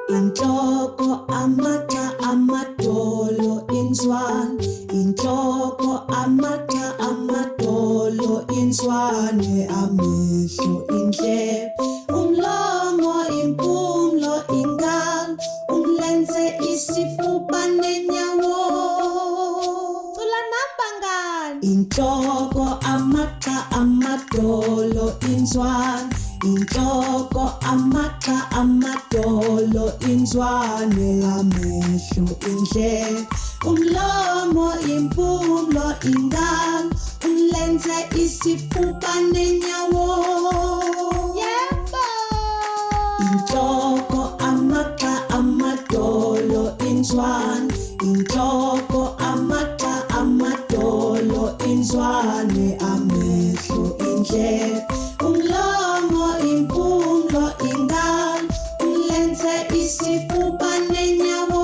Inhloko amata amadolo inswane, inhloko amata amadolo inswane, amehlo indlebe, umlomo impumlo ingalo, umlenze isifuba nenyawo. Cula namba ngani? Inhloko amata amadolo inswane, inhloko amata amadolo inswane, amehlo indlebe, umlomo impumlo ingalo, umlenze isifuba nenyawo. Yebo! Inhloko amata amadolo inswane, inhloko amata amadolo inswane, amehlo indlebe, umlomo impumlo ingalo, umlenze isifuba nenyawo.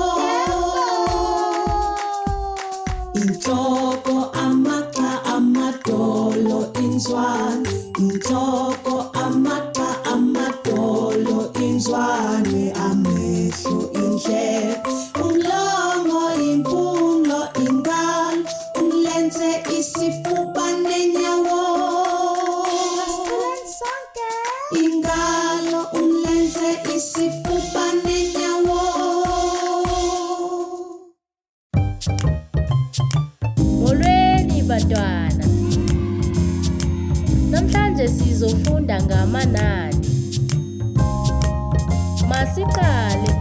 Inhloko amata amadolo inswane, inhloko amata amadolo inswane, amehlo indlebe, umlomo impumlo ingalo, umlenze isifuba nenyawo. Ingalo umlenze isifuba nenyawo. Molweni bantwana. Namhlanje sizofunda ngamanani. Masiqale.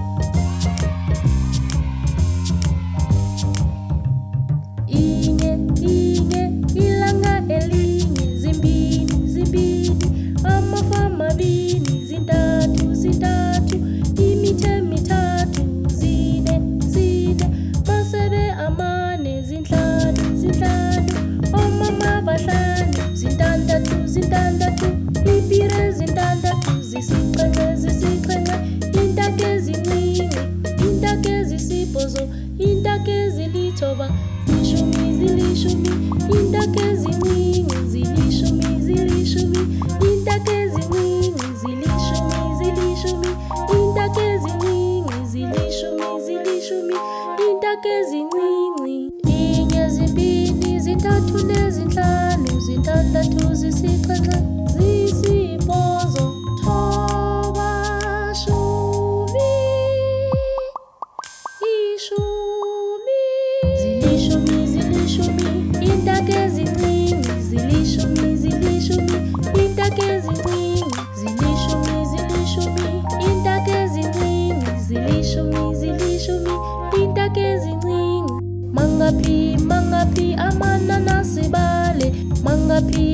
Inye, ilanga elinye, zimbili, amafu amabili, zintathu, imithe mithathu, zine, ipiri ezintandathu zisixhenxe, intaka ezincinci, intaka ezisibhozo, intaka ezilithoba, lishumi zilishumi, intaka ezincinci zilishumi, intaka ezincinci zilishumi, intaka ezincinci zilishumi, intaka ezincinci. Inye, zimbini, zintathu nezinhlanu, zintandathu zisixhenxe, zisibhozo, thoba, shumi, ishumi, zilishumi, intaka ezincinci zilishumi, intaka ezincinci zilishumi, intaka ezincinci zilishumi, intaka ezincinci. Mangaphi amananasi bale, mangaphi